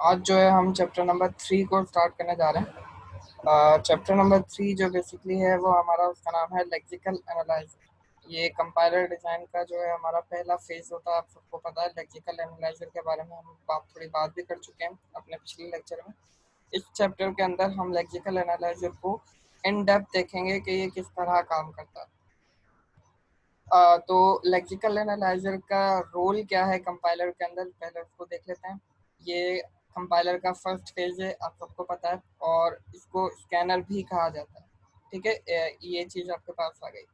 आज जो है हम चैप्टर नंबर 3 को स्टार्ट करने जा रहे हैं। चैप्टर नंबर 3 जो बेसिकली है वो हमारा, उसका नाम है लेक्सिकल एनालाइजर। ये कंपाइलर डिज़ाइन का जो है हमारा पहला फेज होता है। आप सबको पता है लेक्सिकल एनालाइजर के बारे में हम थोड़ी बात भी कर चुके हैं अपने पिछले लेक्चर में। इस चैप्टर के अंदर हम लेक्सिकल एनालाइजर को इन डेप्थ देखेंगे कि ये किस तरह काम करता है। तो लेक्सिकल एनालाइजर का रोल क्या है कंपाइलर के अंदर, पहले उसको देख लेते हैं। ये कंपाइलर का फर्स्ट फेज है, आप सबको पता है, और इसको स्कैनर भी कहा जाता है। ठीक है, ये चीज़ आपके पास आ गई।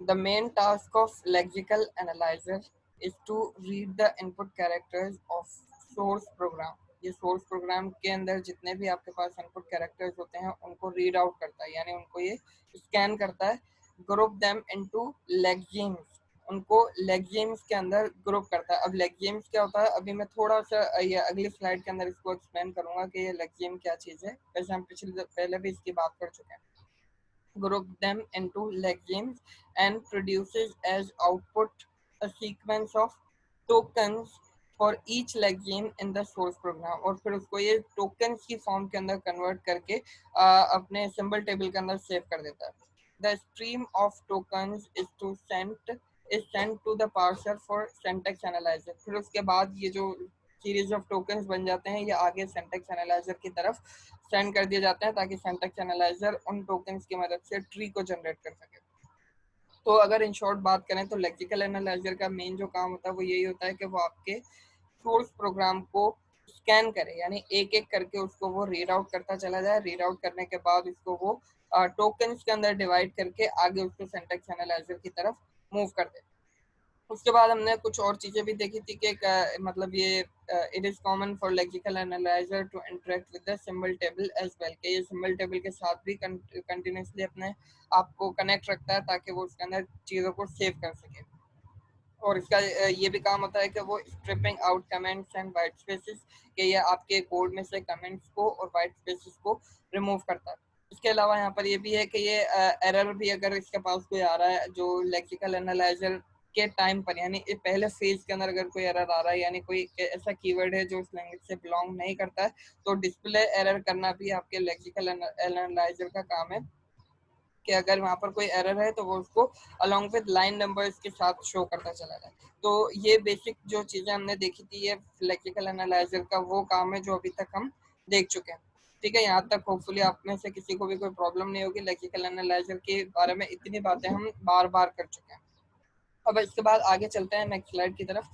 The main task of lexical analyser is to read the input characters of source program. ये सोर्स प्रोग्राम के अंदर जितने भी आपके पास इनपुट कैरेक्टर्स होते हैं उनको रीड आउट करता है, यानी उनको ये स्कैन करता है। ग्रुप देम इनटू लेक्सिम्स, उनको लेक्सिम्स के अंदर ग्रुप करता है। अब लेक्सिम्स क्या होता है, अभी मैं थोड़ा सा ये अगली स्लाइड के अंदर इसको एक्सप्लेन करूंगा कि ये लेक्सिम क्या चीज़ है। वैसे हम पहले भी इसकी बात कर चुके हैं। Group them into lexims and produces as output a sequence of tokens for each lexeme in the source program, और फिर उसको ये tokens की फॉर्म के अंदर कन्वर्ट करके अपने सिंबल टेबल के अंदर सेव कर देता है। The stream of tokens is sent to the parser for syntax analyzer। फिर उसके बाद ये जो सीरीज ऑफ टोकन्स बन जाते हैं ये आगे सिंटैक्स एनालाइजर की तरफ सेंड कर दिए जाते हैं ताकि सिंटैक्स एनालाइजर उन टोकन्स की मदद से ट्री को जनरेट कर सके। तो अगर इन शॉर्ट बात करें तो लेक्सिकल एनालाइजर का मेन जो काम होता है वो यही होता है कि वो आपके सोर्स प्रोग्राम को स्कैन करे, यानी एक एक करके उसको वो रीड आउट करता चला जाए। रीड आउट करने के बाद उसको वो टोकन्स के अंदर डिवाइड करके आगे उसको सिंटैक्स एनालाइजर की तरफ मूव कर दे। उसके बाद हमने कुछ और चीज़ें भी देखी थी कि मतलब ये it is common for lexical analyser to interact with the symbol table as well, के ये सिंबल टेबल के साथ भी कंटिन्यूसली अपने आप को कनेक्ट रखता है ताकि वो उसके अंदर चीज़ों को सेव कर सके। और इसका ये भी काम होता है कि वो stripping out comments and white spaces, के ये आपके कोड में से कमेंट्स को और वाइट स्पेसेस को रिमूव करता है। इसके अलावा यहाँ पर ये भी है कि ये एरर भी अगर इसके पास कोई आ रहा है जो लेक्सिकल एनालाइजर के टाइम पर, यानी पहले फेज के अंदर अगर कोई एरर आ रहा है, यानी कोई ऐसा कीवर्ड है जो उस लैंग्वेज से बिलोंग नहीं करता है, तो डिस्प्ले एरर करना भी आपके लेक्सिकल एनालाइजर का काम है कि अगर वहाँ पर कोई एरर है तो वो उसको अलॉन्ग विद लाइन नंबर्स के साथ शो करता चला जाए। तो ये बेसिक जो चीज़ें हमने देखी थी ये लेक्सिकल एनालाइजर का वो काम है जो अभी तक हम देख चुके हैं। ठीक है, यहाँ तक होपफुली आप में से किसी को भी कोई प्रॉब्लम नहीं होगी। लेक्सिकल एनालाइजर के बारे में इतनी बातें हम बार बार कर चुके हैं। अब इसके बाद आगे चलते हैं नेक्स्ट स्लाइड की तरफ।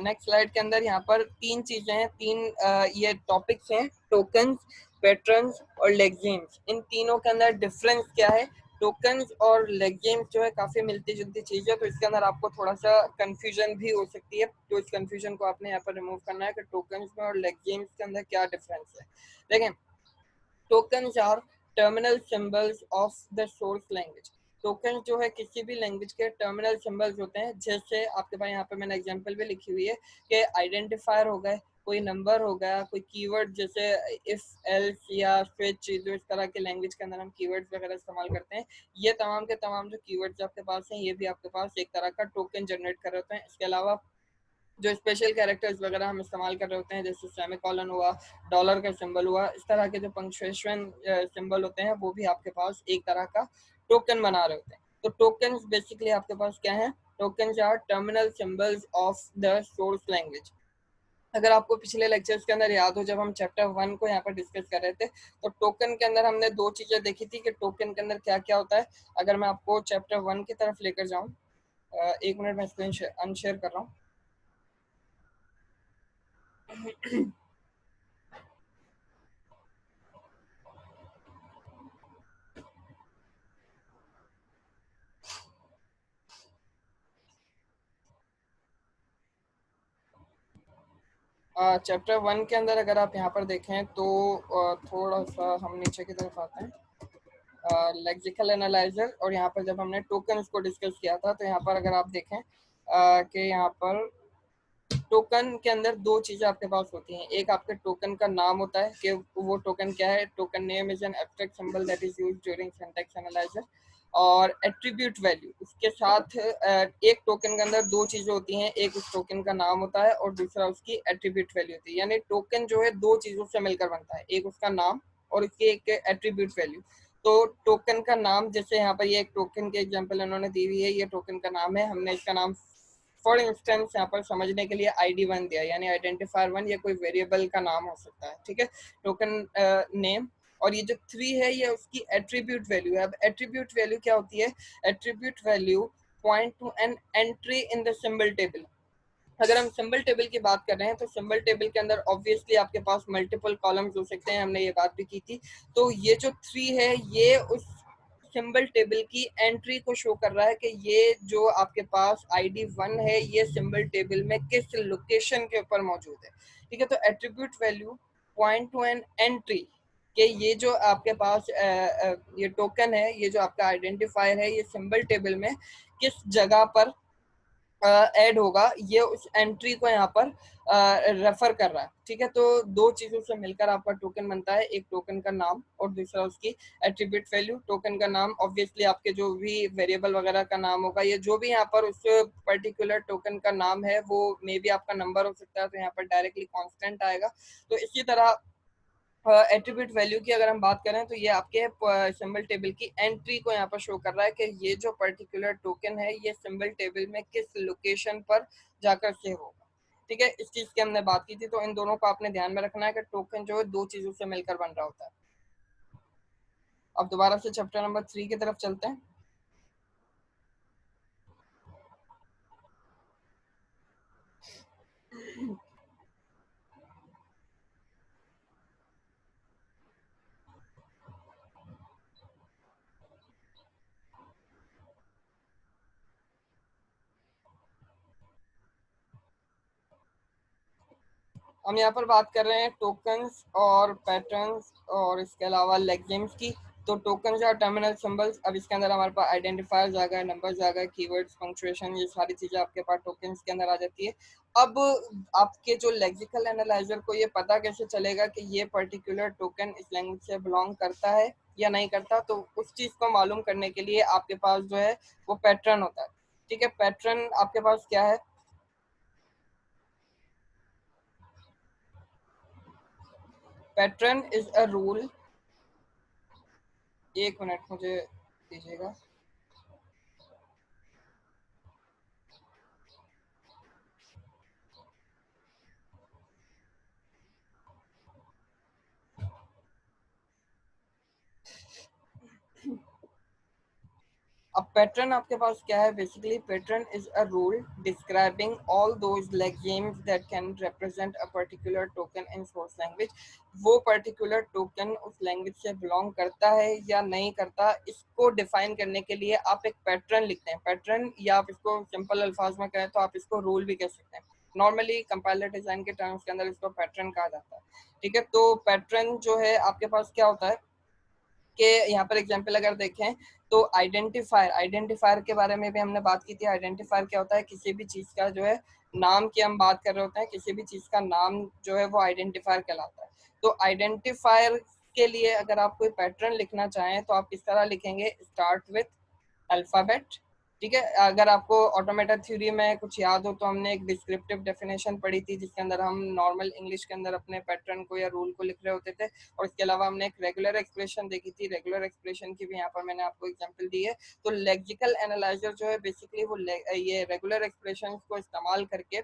नेक्स्ट स्लाइड के अंदर यहाँ पर तीन चीजें हैं, ये टॉपिक्स हैं, टोकन्स, पैटर्न्स और लेक्सिम्स। इन तीनों के अंदर डिफरेंस क्या है? टोकन्स और लेक्सिम्स जो है काफी मिलती जुलती चीज है, तो इसके अंदर आपको थोड़ा सा कंफ्यूजन भी हो सकती है। तो इस कंफ्यूजन को आपने यहाँ पर रिमूव करना है कि टोकन्स में और लेक्सिम्स के अंदर क्या डिफरेंस है। देखें, tokens are terminal symbols of the source language. Token जो है किसी भी लैंग्वेज के टर्मिनल सिंबल्स होते हैं। जैसे आपके पास यहाँ पे मैंने एग्जांपल भी लिखी हुई है कि आइडेंटिफायर हो गए, कोई नंबर हो गया, कोई कीवर्ड जैसे इफ, एल्स या स्विच, जो इस तरह के लैंग्वेज के अंदर हम कीवर्ड्स वगैरह इस्तेमाल करते हैं। ये तमाम के तमाम जो कीवर्ड्स आपके पास हैं ये भी आपके पास एक तरह का टोकन जनरेट कर रहे होते हैं। इसके अलावा जो स्पेशल कैरेक्टर्स वगैरह हम इस्तेमाल कर रहे होते हैं, जैसे सेमीकोलन हुआ, डॉलर का सिंबल हुआ, इस तरह के जो पंक्चुएशन सिंबल होते हैं वो भी आपके पास एक तरह का टोकन बना रहे होते हैं। तो टोकन्स बेसिकली आपके पास क्या है? Tokens are terminal symbols of the source language. अगर आपको पिछले लेक्चर्स के अंदर याद हो, जब हम चैप्टर 1 को यहाँ पर डिस्कस कर रहे थे तो टोकन के अंदर हमने दो चीजें देखी थी कि टोकन के अंदर क्या क्या होता है। अगर मैं आपको चैप्टर 1 की तरफ लेकर जाऊँ, एक मिनट मैं स्क्रीन अनशेयर कर रहा हूँ। चैप्टर 1 के अंदर अगर आप यहाँ पर देखें तो थोड़ा सा हम नीचे की तरफ आते हैं, लेक्सिकल एनालाइजर, और यहाँ पर जब हमने टोकन्स को डिस्कस किया था तो यहाँ पर अगर आप देखें कि यहाँ पर टोकन के अंदर दो चीज़ें आपके पास होती हैं। एक आपके टोकन का नाम होता है कि वो टोकन क्या है। Token name is an abstract symbol that is used during syntax analyser. और एट्रीब्यूट वैल्यू, उसके साथ एक टोकन के अंदर दो चीजें होती हैं, एक उस टोकन का नाम होता है और दूसरा उसकी एट्रीब्यूट वैल्यू होती है। यानी टोकन जो है दो चीजों से मिलकर बनता है, एक उसका नाम और उसकी एक एट्रीब्यूट वैल्यू। तो टोकन का नाम, जैसे यहाँ पर ये एक टोकन की एग्जांपल इन्होंने दी हुई है, ये टोकन का नाम है, हमने इसका नाम फॉर इंस्टेंस यहाँ पर समझने के लिए ID1 दिया, यानी आइडेंटिफायर 1, ये कोई वेरिएबल का नाम हो सकता है, ठीक है, टोकन नेम। और ये जो 3 है ये उसकी एट्रीब्यूट वैल्यू है। अब एट्रीब्यूट वैल्यू क्या होती है? Attribute value point two an entry in the symbol table. अगर हम सिंबल टेबल की बात कर रहे हैं तो सिंबल टेबल के अंदर ऑब्वियसली आपके पास मल्टीपल कॉलम्स हो सकते हैं, हमने ये बात भी की थी। तो ये जो 3 है ये उस सिंबल टेबल की एंट्री को शो कर रहा है कि ये जो आपके पास ID1 है ये सिंबल टेबल में किस लोकेशन के ऊपर मौजूद है, ठीक है। तो attribute value point two an entry कि ये जो आपके पास ये टोकन है, ये जो आपका आइडेंटिफायर है, ये सिंबल टेबल में किस जगह पर ऐड होगा, ये उस एंट्री को यहाँ पर रेफर कर रहा है, ठीक है। तो दो चीजों से मिलकर आपका टोकन बनता है, एक टोकन का नाम और दूसरा उसकी एट्रीब्यूट वैल्यू। टोकन का नाम ऑब्वियसली आपके जो भी वेरिएबल वगैरह का नाम होगा, ये जो भी यहाँ पर उस पर्टिकुलर टोकन का नाम है वो मे बी आपका नंबर हो सकता है, तो यहाँ पर डायरेक्टली कांस्टेंट आएगा। तो इसी तरह एट्रीब्यूट वैल्यू की अगर हम बात करें तो ये आपके सिंबल टेबल की एंट्री को यहाँ पर शो कर रहा है कि ये जो पर्टिकुलर टोकन है ये सिंबल टेबल में किस लोकेशन पर जाकर सेव होगा, ठीक है। इस चीज की हमने बात की थी। तो इन दोनों को आपने ध्यान में रखना है कि टोकन जो है दो चीजों से मिलकर बन रहा होता है। अब दोबारा से चैप्टर नंबर 3 की तरफ चलते हैं। हम यहाँ पर बात कर रहे हैं टोकन्स और पैटर्न्स और इसके अलावा लेक्सेम्स की। तो टोकन्स और टर्मिनल सिंबल्स, अब इसके अंदर हमारे पास आइडेंटिफायर्स आ गए, नंबर्स आ गए, कीवर्ड्स, पंक्चुएशन, ये सारी चीजें आपके पास टोकन्स के अंदर आ जाती है। अब आपके जो लेक्सिकल एनालाइजर को ये पता कैसे चलेगा कि ये पर्टिकुलर टोकन इस लैंग्वेज से बिलोंग करता है या नहीं करता? तो उस चीज को मालूम करने के लिए आपके पास जो है वो पैटर्न होता है, ठीक है। पैटर्न आपके पास क्या है? पैटर्न इज अ रूल, एक मिनट मुझे दीजिएगा। अब पैटर्न आपके पास क्या है? Basically pattern is a rule describing all those lexemes that can represent a particular token in source language. वो पर्टिकुलर टोकन उस लैंग्वेज से बिलोंग करता है या नहीं करता, इसको डिफाइन करने के लिए आप एक पैटर्न लिखते हैं। पैटर्न, या आप इसको सिंपल अल्फाज में कहें तो आप इसको रूल भी कह सकते हैं। नॉर्मली कंपाइलर डिजाइन के टर्म्स के अंदर इसको पैटर्न कहा जाता है, ठीक है। तो पैटर्न जो है आपके पास क्या होता है कि यहाँ पर एग्जांपल अगर देखें तो आइडेंटिफायर, आइडेंटिफायर के बारे में भी हमने बात की थी। आइडेंटिफायर क्या होता है? किसी भी चीज का जो है नाम की हम बात कर रहे होते हैं, किसी भी चीज का नाम जो है वो आइडेंटिफायर कहलाता है। तो आइडेंटिफायर के लिए अगर आप कोई पैटर्न लिखना चाहें तो आप किस तरह लिखेंगे? स्टार्ट विथ अल्फाबेट, ठीक है। अगर आपको ऑटोमेटा थ्योरी में कुछ याद हो तो हमने एक डिस्क्रिप्टिव डेफिनेशन पढ़ी थी जिसके अंदर हम नॉर्मल इंग्लिश के अंदर अपने पैटर्न को या रूल को लिख रहे होते थे। और इसके अलावा हमने एक रेगुलर एक्सप्रेशन देखी थी, रेगुलर एक्सप्रेशन की भी यहाँ पर मैंने आपको एग्जांपल दी है। तो लेक्सिकल एनालाइजर जो है बेसिकली वो ये रेगुलर एक्सप्रेशन को इस्तेमाल करके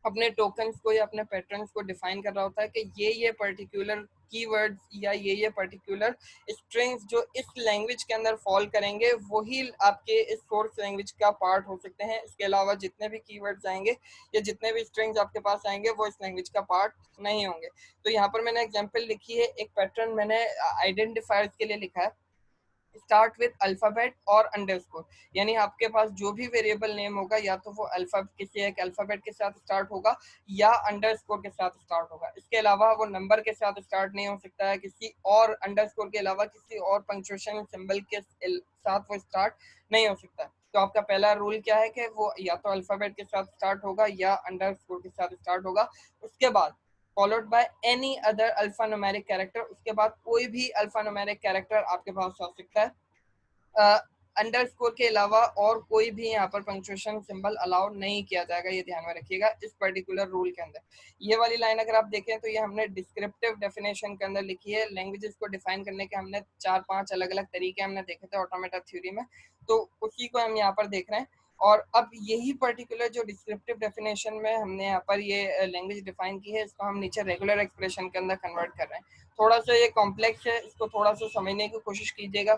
अपने टोकन्स को या अपने पैटर्न्स को डिफाइन कर रहा होता है कि ये पर्टिकुलर कीवर्ड्स या ये पर्टिकुलर स्ट्रिंग्स जो इस लैंग्वेज के अंदर फॉल करेंगे वही आपके इस सोर्स लैंग्वेज का पार्ट हो सकते हैं। इसके अलावा जितने भी कीवर्ड्स आएंगे या जितने भी स्ट्रिंग्स आपके पास आएंगे वो इस लैंग्वेज का पार्ट नहीं होंगे। तो यहाँ पर मैंने एग्जाम्पल लिखी है, एक पैटर्न मैंने आइडेंटिफायर्स के लिए लिखा है, स्टार्ट विद अल्फाबेट और अंडरस्कोर। यानी आपके पास जो भी वेरिएबल नेम होगा या तो वो अल्फा किसी एक अल्फाबेट के साथ स्टार्ट होगा या अंडरस्कोर के साथ स्टार्ट होगा। इसके अलावा वो नंबर के साथ स्टार्ट नहीं हो सकता है, किसी और अंडरस्कोर के अलावा किसी और पंक्चुएशन सिंबल के साथ वो स्टार्ट नहीं हो सकता। तो आपका पहला रूल क्या है कि वो या तो अल्फाबेट के साथ स्टार्ट होगा या अंडरस्कोर के साथ स्टार्ट होगा। उसके बाद followed by any other alpha numeric character, उसके बाद कोई भी अल्फा न्यूमेरिक कैरेक्टर आपके पास आ सकता है। अंडरस्कोर के अलावा और कोई भी यहाँ पर पंक्चुएशन सिंबल अलाउ नहीं किया जाएगा, ये ध्यान में रखिएगा इस पर्टिकुलर रूल के अंदर। ये वाली लाइन अगर आप देखें तो ये हमने डिस्क्रिप्टिव डेफिनेशन के अंदर लिखी है। लैंग्वेजेस को डिफाइन करने के हमने 4-5 अलग अलग तरीके हमने देखे थे ऑटोमेटा थ्योरी में, तो उसी को हम यहाँ पर देख रहे हैं। और अब यही पर्टिकुलर जो डिस्क्रिप्टिव डेफिनेशन में हमने यहाँ पर ये लैंग्वेज डिफाइन की है, इसको हम नीचे रेगुलर एक्सप्रेशन के अंदर कन्वर्ट कर रहे हैं। थोड़ा सा ये कॉम्प्लेक्स है, इसको थोड़ा सा समझने की कोशिश कीजिएगा।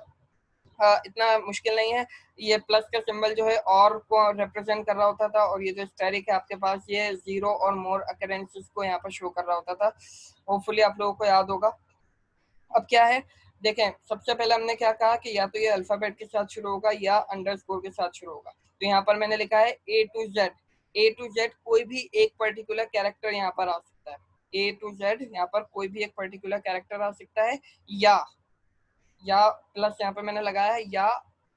इतना मुश्किल नहीं है। ये प्लस का सिंबल जो है और को रिप्रेजेंट कर रहा होता था, और ये जो स्टेरिक है आपके पास ये 0 और मोर अकरेंसेस को यहाँ पर शो कर रहा होता था। होपफुली आप लोगों को याद होगा। अब क्या है, देखें सबसे पहले हमने क्या कहा कि या तो ये अल्फाबेट के साथ शुरू होगा या अंडरस्कोर के साथ शुरू होगा। तो यहाँ पर मैंने लिखा है A to Z कोई भी एक पर्टिकुलर कैरेक्टर यहाँ पर आ सकता है। A to Z यहाँ पर कोई भी एक पर्टिकुलर कैरेक्टर आ सकता है, या प्लस यहाँ पर मैंने लगाया है, या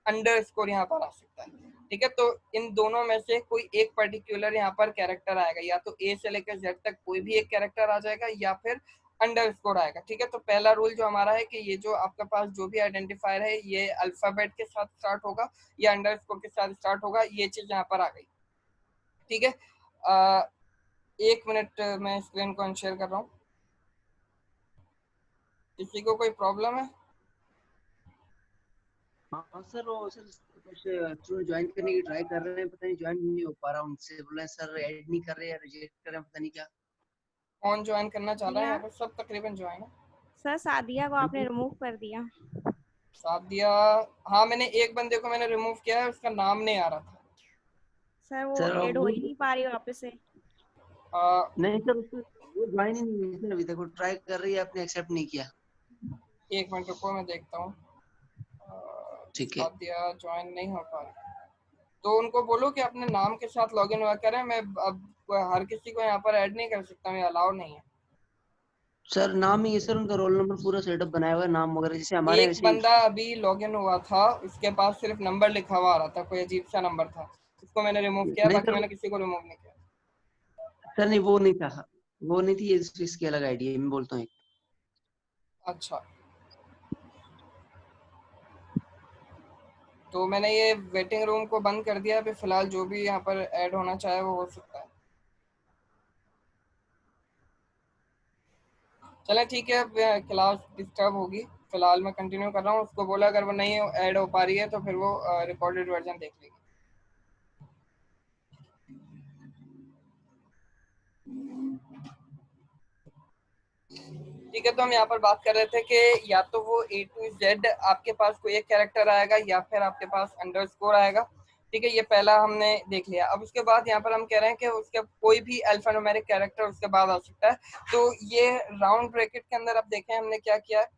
अंडरस्कोर यहाँ पर आ सकता है। ठीक है, तो इन दोनों में से कोई एक पर्टिकुलर यहाँ पर कैरेक्टर आएगा, या तो ए से लेकर जेड तक कोई भी एक कैरेक्टर आ जाएगा या फिर अंडरस्कोर आएगा। ठीक है, तो पहला रूल जो हमारा है कि ये जो आपके पास जो भी आइडेंटिफायर है ये अल्फाबेट के साथ स्टार्ट होगा या अंडरस्कोर के साथ स्टार्ट होगा, ये चीज यहाँ पर आ गई। ठीक है, 1 मिनट मैं स्क्रीन को अनशेयर कर रहा हूँ। किसी को कोई प्रॉब्लम है? हाँ सर, वो सर कुछ स्टूडेंट ज्वाइन करने की ट्राई कर रहे हैं, पता नहीं ज्वाइन नहीं हो पा रहा, उनसे बोल रहे हैं सर ऐड नहीं कर रहे हैं, रिजेक्ट कर रहे हैं, पता नहीं क्या। कौन ज्वाइन करना चाह रहा है? दिया यहाँ पर सब तकरीबन ज्वाइन है। सर, सादिया को हाँ आपने जी रिमूव कर दिया। साथ दिया। हाँ, मैंने एक बंदे को मैंने रिमूव किया है, उसका नाम नहीं आ रहा था। सर वो सर, ऐड हो वो ही नहीं पा रही वापस से। आ, नहीं सर, उसको वो ज्वाइन ही नहीं है सर, अभी तक वो ट्राई कर रही है, आपने एक्सेप्ट नहीं किया। 1 मिनट रुको, मैं देखता हूँ। ठीक है साथ दिया ज्वाइन नहीं हो पा रही, तो उनको बोलो कि अपने नाम के साथ लॉगिन हुआ करें। मैं अब हर किसी को यहाँ पर ऐड नहीं कर सकता, मैं अलाउ नहीं है। सर, नाम ही है सर, उनका रोल नंबर पूरा सेटअप बनाया हुआ है, नाम वगैरह जैसे हमारे एक वैसे ही। बंदा अभी लॉगिन हुआ था, उसके पास सिर्फ नंबर लिखा हुआ आ रहा था, कोई अजीब सा नंबर था, उसको मैंने रिमूव किया, नहीं बाकी सर, मैंने किसी को रिमूव नहीं किया। सर नहीं वो नहीं था, वो नहीं थी, ये इसकी अलग आईडी है, मैं बोलता हूँ। अच्छा, तो मैंने ये वेटिंग रूम को बंद कर दिया। अभी फिलहाल जो भी यहाँ पर ऐड होना चाहे वो हो सकता है। चले ठीक है, अब क्लास डिस्टर्ब होगी, फिलहाल मैं कंटिन्यू कर रहा हूँ। उसको बोला अगर वो नहीं ऐड हो पा रही है तो फिर वो रिकॉर्डेड वर्जन देख लेगी। ठीक है, तो हम यहाँ पर बात कर रहे थे कि या तो वो A to Z आपके पास कोई एक कैरेक्टर आएगा या फिर आपके पास अंडरस्कोर आएगा। ठीक है, ये पहला हमने देख लिया। अब उसके बाद यहाँ पर हम कह रहे हैं कि उसके कोई भी अल्फान्यूमेरिक कैरेक्टर उसके बाद आ सकता है। तो ये राउंड ब्रैकेट के अंदर अब देखें हमने क्या किया है,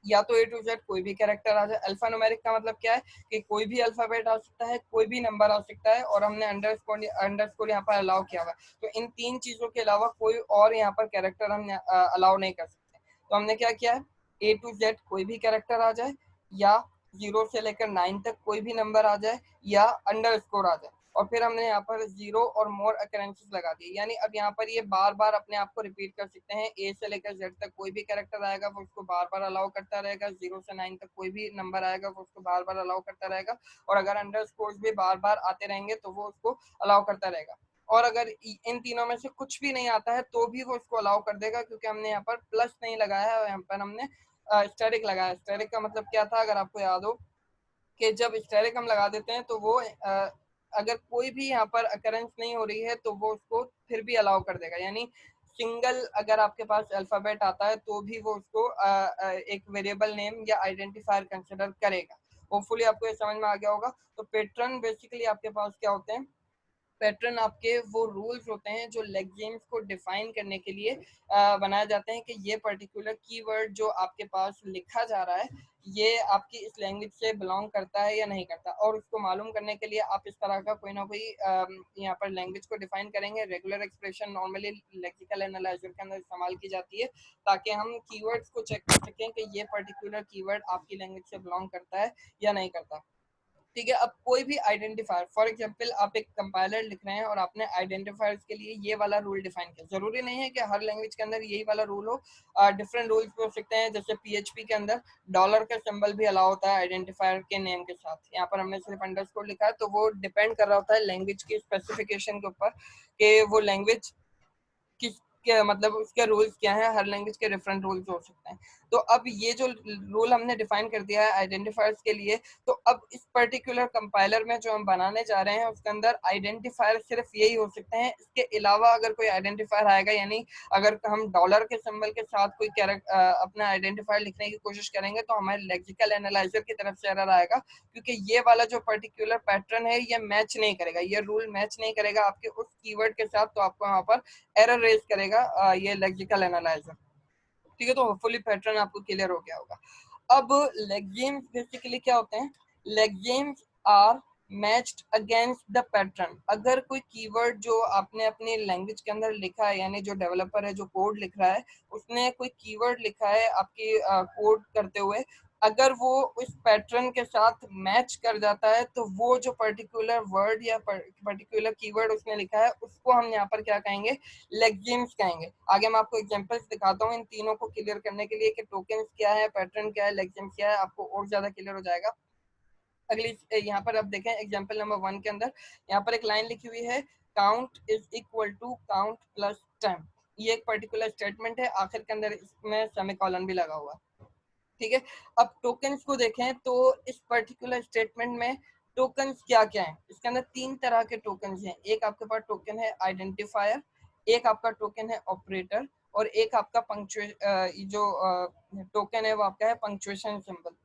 या तो A to Z कोई भी कैरेक्टर आ जाए। अल्फा न्यूमेरिक का मतलब क्या है कि कोई भी अल्फाबेट आ सकता है, कोई भी नंबर आ सकता है, और हमने अंडरस्कोर यहाँ पर अलाउ किया हुआ है। तो इन 3 चीजों के अलावा कोई और यहाँ पर कैरेक्टर हम अलाउ नहीं कर सकते। तो हमने क्या किया है, A to Z कोई भी कैरेक्टर आ जाए, या 0 से लेकर 9 तक कोई भी नंबर आ जाए, या अंडरस्कोर आ जाए, और फिर हमने यहाँ पर 0 और मोर अकरेंसेस लगा दिए। यानी अब यहाँ पर ये बार बार अपने आप को रिपीट कर सकते हैं। ए से लेकर जेड तक कोई भी कैरेक्टर आएगा वो उसको बार बार अलाउ करता रहेगा, 0 से 9 तक कोई भी नंबर आएगा वो उसको बार बार अलाउ करता रहेगा, और अगर अंडरस्कोर्स भी बार बार आते रहेंगे तो वो उसको अलाउ करता रहेगा। और अगर इन तीनों में से कुछ भी नहीं आता है तो भी वो उसको अलाउ कर देगा, क्योंकि हमने यहाँ पर प्लस नहीं लगाया है, यहाँ पर हमने स्टेरिक लगाया। स्टेरिक का मतलब क्या था, अगर आपको याद हो कि जब स्टेरिक हम लगा देते हैं तो वो अगर कोई भी यहाँ पर अकरेंस नहीं हो रही है तो वो उसको फिर भी अलाउ कर देगा। यानी सिंगल अगर आपके पास अल्फाबेट आता है तो भी वो उसको एक वेरिएबल नेम या आइडेंटिफायर कंसिडर करेगा। होपफुली आपको ये समझ में आ गया होगा। तो पैटर्न बेसिकली आपके पास क्या होते हैं, पैटर्न आपके वो रूल्स होते हैं जो लेक्सिम्स को डिफाइन करने के लिए बनाए जाते हैं कि ये पर्टिकुलर कीवर्ड जो आपके पास लिखा जा रहा है ये आपकी इस लैंग्वेज से बिलोंग करता है या नहीं करता। और उसको मालूम करने के लिए आप इस तरह का कोई ना कोई यहाँ पर लैंग्वेज को डिफाइन करेंगे। Regular expression normally lexical analyser के अंदर इस्तेमाल की जाती है ताकि हम कीवर्ड्स को चेक कर सकें कि ये पर्टिकुलर कीवर्ड आपकी लैंग्वेज से बिलोंग करता है या नहीं करता। ठीक है। अब कोई भी आइडेंटिफायर, फॉर एग्जांपल आप एक कंपाइलर लिख रहे हैं और आपने आइडेंटिफायर्स के लिए ये वाला रूल डिफाइन किया। जरूरी नहीं है कि हर लैंग्वेज के अंदर यही वाला रूल हो, डिफरेंट रूल्स भी हो सकते हैं। जैसे पीएचपी के अंदर डॉलर का सिंबल भी अलाउ होता है आइडेंटिफायर के नेम के साथ। यहाँ पर हमने सिर्फ अंडरस्कोर लिखा है, तो वो डिपेंड कर रहा होता है लैंग्वेज की स्पेसिफिकेशन के ऊपर कि वो लैंग्वेज किस मतलब उसके रूल्स क्या हैं। हर लैंग्वेज के डिफरेंट रूल्स हो सकते हैं। तो अब ये जो रूल हमने डिफाइन कर दिया है आइडेंटिफायर्स के लिए, तो अब इस पर्टिकुलर कंपाइलर में जो हम बनाने जा रहे हैं उसके अंदर आइडेंटिफायर सिर्फ यही हो सकते हैं। इसके अलावा अगर कोई आइडेंटिफायर आएगा, यानी अगर हम डॉलर के सिंबल के साथ कोई अपना आइडेंटिफायर लिखने की कोशिश करेंगे तो हमारे लेक्सिकल एनालाइजर की तरफ से एरर आएगा, क्योंकि ये वाला जो पर्टिकुलर पैटर्न है ये मैच नहीं करेगा, ये रूल मैच नहीं करेगा आपके उस कीवर्ड के साथ। तो आपको यहाँ पर एरर रेज करेगा ये लेक्सिकल एनालाइजर। ठीक है, तो होपफुली पैटर्न आपको क्लियर हो गया होगा। अब लेक्सिम्स बेसिकली क्या होते हैं? Lexemes are matched against the pattern. अगर कोई कीवर्ड जो आपने अपनी लैंग्वेज के अंदर लिखा है, यानी जो डेवलपर है जो कोड लिख रहा है उसने कोई कीवर्ड लिखा है आपकी कोड करते हुए, अगर वो उस पैटर्न के साथ मैच कर जाता है तो वो जो पर्टिकुलर वर्ड या पर्टिकुलर कीवर्ड उसने लिखा है उसको हम यहाँ पर क्या कहेंगे? लेक्सिम्स कहेंगे। आगे मैं आपको एग्जांपल्स दिखाता हूँ इन तीनों को क्लियर करने के लिए कि टोकन्स क्या है, पैटर्न क्या है, लेक्सिम्स क्या है, आपको और ज्यादा क्लियर हो जाएगा। अगली यहाँ पर आप देखें एग्जांपल नंबर 1 के अंदर यहाँ पर एक लाइन लिखी हुई है, count is equal to count plus temp. ये एक पर्टिकुलर स्टेटमेंट है, आखिर के अंदर इसमें सेमीकोलन भी लगा हुआ है। ठीक है, अब टोकन्स को देखें तो इस पर्टिकुलर स्टेटमेंट में टोकन्स क्या क्या हैं? इसके अंदर 3 तरह के टोकन्स हैं। एक आपके पास टोकन है आइडेंटिफायर, एक आपका टोकन है ऑपरेटर, और एक आपका जो टोकन है वो आपका है पंक्चुएशन सिंबल।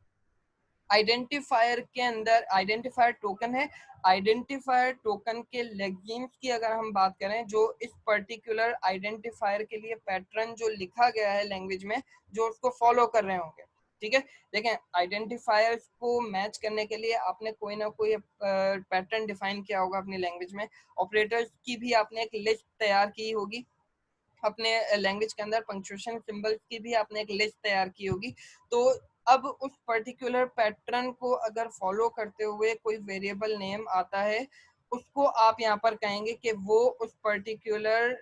आइडेंटिफायर के अंदर आइडेंटिफायर टोकन है। आइडेंटिफायर टोकन के लेक्सिम्स की अगर हम बात करें, जो इस पर्टिकुलर आइडेंटिफायर के लिए पैटर्न जो लिखा गया है लैंग्वेज में, जो उसको फॉलो कर रहे होंगे। ठीक है, देखें आइडेंटिफायर्स को मैच करने के लिए आपने कोई ना कोई पैटर्न डिफाइन किया होगा अपनी लैंग्वेज में। ऑपरेटर्स की भी आपने एक लिस्ट तैयार की होगी अपने लैंग्वेज के अंदर। पंक्चुएशन सिंबल्स की भी आपने एक लिस्ट तैयार की होगी। तो अब उस पर्टिकुलर पैटर्न को अगर फॉलो करते हुए कोई वेरिएबल नेम आता है, उसको आप यहाँ पर कहेंगे कि वो उस पर्टिकुलर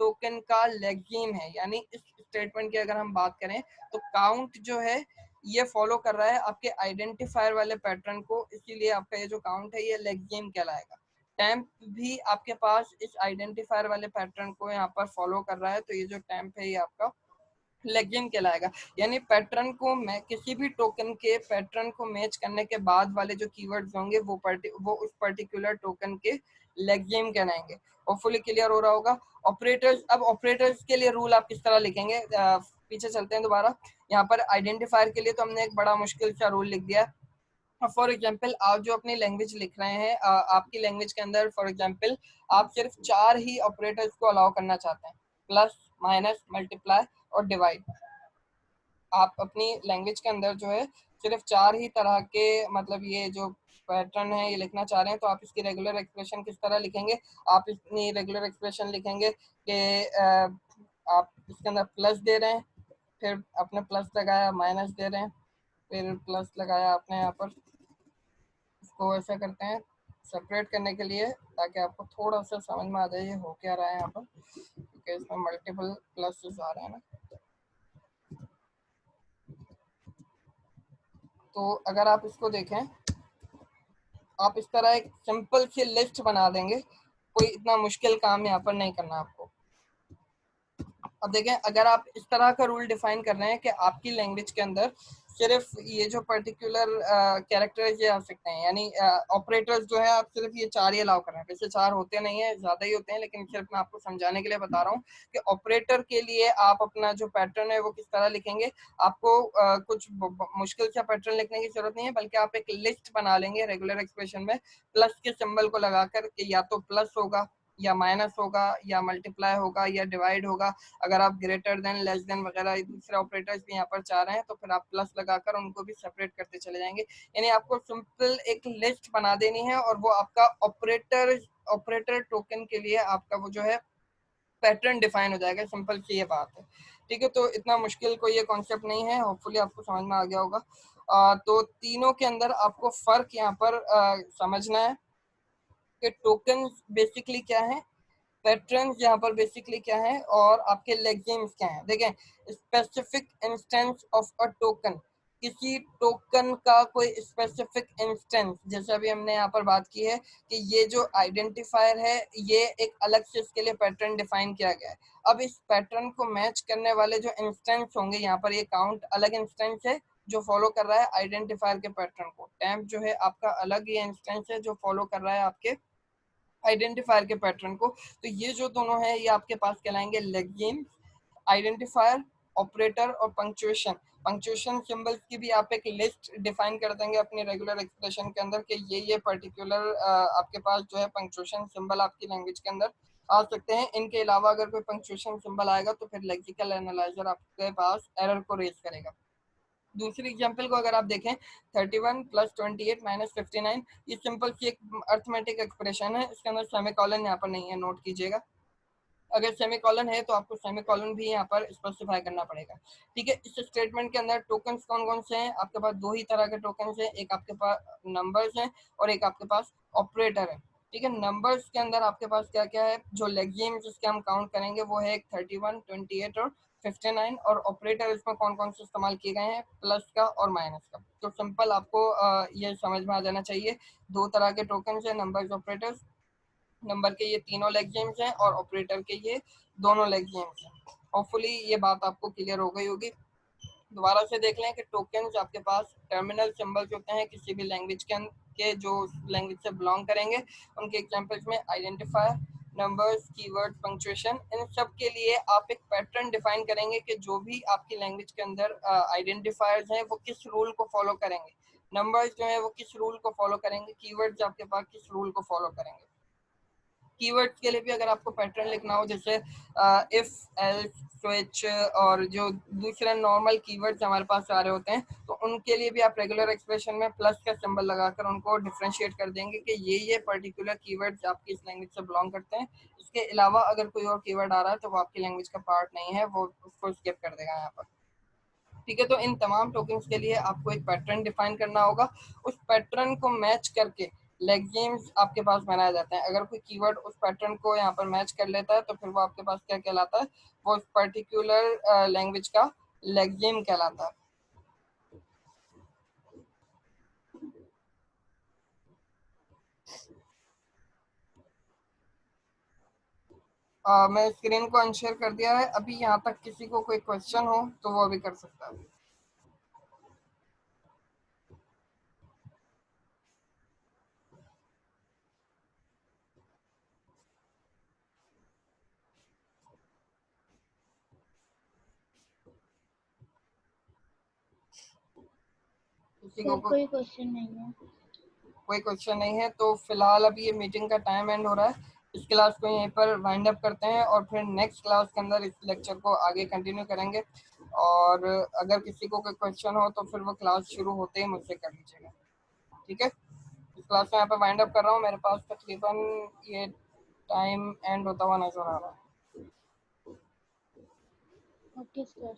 टोकन का लेक्सिम है। यानी इस स्टेटमेंट की अगर हम बात करें तो काउंट जो है ये फॉलो कर रहा है आपके आइडेंटिफायर वाले पैटर्न को, इसीलिए आपका ये जो काउंट है ये लेक्सिम कहलाएगा। टेम्प भी आपके पास इस आइडेंटिफायर वाले पैटर्न को यहाँ पर फॉलो कर रहा है, तो ये जो टेम्प है ये आपका लेक्सिम कहलाएगा। यानी पैटर्न को मैं किसी भी टोकन के पैटर्न को मैच करने के बाद वाले जो कीवर्ड्स होंगे वो उस पर्टिकुलर टोकन के लेक्सिम कहलाएंगे। होपफुली क्लियर हो रहा होगा। ऑपरेटर्स, अब ऑपरेटर्स के लिए रूल आप किस तरह लिखेंगे? पीछे चलते हैं दोबारा। यहाँ पर आइडेंटिफायर के लिए तो हमने एक बड़ा मुश्किल सा रूल लिख दिया है। फॉर एग्जाम्पल आप जो अपनी लैंग्वेज लिख रहे हैं, आपकी लैंग्वेज के अंदर फॉर एग्जाम्पल आप सिर्फ 4 ही ऑपरेटर्स को अलाउ करना चाहते हैं, प्लस, माइनस, मल्टीप्लाई और डिवाइड। आप अपनी लैंग्वेज के अंदर जो है सिर्फ 4 ही तरह के मतलब ये जो पैटर्न है ये लिखना चाह रहे हैं, तो आप इसकी रेगुलर एक्सप्रेशन किस तरह लिखेंगे? आप इसकी रेगुलर एक्सप्रेशन लिखेंगे कि आप इसके अंदर प्लस दे रहे हैं, फिर आपने प्लस लगाया, माइनस दे रहे हैं, फिर प्लस लगाया आपने यहाँ पर। इसको ऐसा करते हैं सेपरेट करने के लिए, ताकि आपको थोड़ा सा समझ में आ जाए ये हो क्या रहा है यहाँ पर, क्योंकि इसमें मल्टीपल प्लसेस आ रहे हैं ना। तो अगर आप इसको देखें, आप इस तरह एक सिंपल सी लिस्ट बना देंगे, कोई इतना मुश्किल काम यहाँ पर नहीं करना आपको। अब देखें, अगर आप इस तरह का रूल डिफाइन कर रहे हैं कि आपकी लैंग्वेज के अंदर सिर्फ ये जो पर्टिकुलर कैरेक्टर्स ये आ सकते हैं, यानी ऑपरेटर्स जो है आप सिर्फ ये 4 ही अलाउ कर रहे हैं। वैसे 4 होते नहीं है, ज्यादा ही होते हैं, लेकिन सिर्फ मैं आपको समझाने के लिए बता रहा हूँ कि ऑपरेटर के लिए आप अपना जो पैटर्न है वो किस तरह लिखेंगे। आपको कुछ मुश्किल सा पैटर्न लिखने की जरूरत नहीं है, बल्कि आप एक लिस्ट बना लेंगे रेगुलर एक्सप्रेशन में, प्लस के सिंबल को लगाकर कि या तो प्लस होगा या माइनस होगा या मल्टीप्लाई होगा या डिवाइड होगा। अगर आप ग्रेटर देन, लेस देन वगैरह दूसरे ऑपरेटर्स भी यहाँ पर चाह रहे हैं तो फिर आप प्लस लगाकर उनको भी सेपरेट करते चले जाएंगे। यानी आपको सिंपल एक लिस्ट बना देनी है और वो आपका ऑपरेटर टोकन के लिए आपका वो जो है पैटर्न डिफाइन हो जाएगा। सिंपल सी ये बात है। ठीक है, तो इतना मुश्किल कोई ये कॉन्सेप्ट नहीं है, होपफुली आपको समझ में आ गया होगा। तो तीनों के अंदर आपको फर्क यहाँ पर समझना है कि टोकन बेसिकली क्या है, पैटर्न यहाँ पर बेसिकली क्या है, और आपके लेग्जिम्स क्या है। देखें, specific instance of a token, किसी टोकन का कोई स्पेसिफिक इंस्टेंस, जैसे अभी हमने यहाँ पर बात की है कि ये जो आइडेंटिफायर है ये एक अलग से इसके लिए पैटर्न डिफाइन किया गया है। अब इस पैटर्न को मैच करने वाले जो इंस्टेंस होंगे, यहाँ पर ये काउंट अलग इंस्टेंस है जो फॉलो कर रहा है आइडेंटिफायर के पैटर्न को, टैम्प जो है आपका अलग ये इंस्टेंस है जो फॉलो कर रहा है आपके आइडेंटिफायर के पैटर्न को। तो ये जो दोनों है ये आपके पास कहलाएंगे लेग्जिम, आइडेंटिफायर, ऑपरेटर और पंक्चुएशन। पंक्चुएशन सिंबल्स की भी आप एक लिस्ट डिफाइन कर देंगे अपने रेगुलर एक्सप्रेशन के अंदर कि ये पर्टिकुलर आपके पास जो है पंक्चुएशन सिंबल आपकी लैंग्वेज के अंदर आ सकते हैं। इनके अलावा अगर कोई पंक्चुएशन सिंबल आएगा तो फिर लेक्सिकल एनालाइजर आपके पास एरर को रेज करेगा। दूसरी एग्जांपल को अगर आप देखें, 31 + 28 - 59, ये सिंपल सी एक अर्थमेटिक एक्सप्रेशन है, इसके अंदर सेमीकोलन यहाँ पर नहीं है, नोट कीजिएगा। अगर सेमीकोलन है तो आपको सेमीकोलन भी यहाँ पर स्पेसिफाई करना पड़ेगा। ठीक है, इस स्टेटमेंट के अंदर टोकन्स कौन कौन से हैं? आपके पास दो ही तरह के टोकन्स हैं, एक आपके पास नंबर्स हैं और एक आपके पास ऑपरेटर है। ठीक है, नंबर्स के अंदर आपके पास क्या क्या है, जो लेग्जिम जिसके हम काउंट करेंगे वो है 31, 28 और 59, और ऑपरेटर इसमें कौन कौन से इस्तेमाल किए गए हैं, प्लस का और माइनस का। तो सिंपल आपको ये समझ में आ जाना चाहिए, दो तरह के टोकन्स है, नंबर्स ऑपरेटर्स। नंबर के ये तीनों लेग्जिम्स हैं और ऑपरेटर के ये दोनों लेग्जिम्स हैं। होपफुली ये बात आपको क्लियर हो गई होगी। दोबारा से देख लें कि टोकन्स आपके पास टर्मिनल सिंबल्स होते हैं किसी भी लैंग्वेज के जो लैंग्वेज से बिलोंग करेंगे। उनके एग्जांपल्स में आइडेंटिफायर, नंबर्स, कीवर्ड, पंक्चुएशन, इन सब के लिए आप एक पैटर्न डिफाइन करेंगे कि जो भी आपकी लैंग्वेज के अंदर आइडेंटिफायर्स हैं वो किस रूल को फॉलो करेंगे, नंबर्स जो है वो किस रूल को फॉलो करेंगे, कीवर्ड्स आपके पास किस रूल को फॉलो करेंगे। कीवर्ड्स के लिए भी अगर आपको पैटर्न लिखना हो, जैसे इफ, एल्स, स्विच और जो दूसरे नॉर्मल कीवर्ड्स हमारे पास आ रहे होते हैं, तो उनके लिए भी आप रेगुलर एक्सप्रेशन में प्लस का सिंबल लगाकर उनको डिफरेंशिएट कर देंगे कि ये पर्टिकुलर कीवर्ड्स आपकी इस लैंग्वेज से बिलोंग करते हैं। इसके अलावा अगर कोई और कीवर्ड आ रहा है तो वो आपकी लैंग्वेज का पार्ट नहीं है, वो उसको स्किप कर देगा यहाँ पर। ठीक है, तो इन तमाम टोकन्स के लिए आपको एक पैटर्न डिफाइन करना होगा। उस पैटर्न को मैच करके लेग्जिम्स आपके पास बनाए जाते हैं। अगर कोई कीवर्ड उस पैटर्न को यहाँ पर मैच कर लेता है तो फिर वो आपके पास क्या कहलाता है, वो उस पर्टिकुलर लैंग्वेज का लेग्जिम कहलाता है। मैं स्क्रीन को अनशेयर कर दिया है। अभी यहाँ तक किसी को कोई क्वेश्चन हो तो वो अभी कर सकता है। किसी को कोई क्वेश्चन नहीं है। कोई क्वेश्चन नहीं है तो फिलहाल अभी ये मीटिंग का टाइम एंड हो रहा है। इस क्लास को यहीं पर वाइंड अप करते हैं और फिर नेक्स्ट क्लास के अंदर इस लेक्चर को आगे कंटिन्यू करेंगे। और अगर किसी को कोई क्वेश्चन हो तो फिर वो क्लास शुरू होते ही मुझसे कर लीजिएगा। ठीक है, इस क्लास को यहाँ पर वाइंड अप कर रहा हूँ। मेरे पास तकरीबन ये टाइम एंड होता हुआ नजर आ रहा है। Okay sir.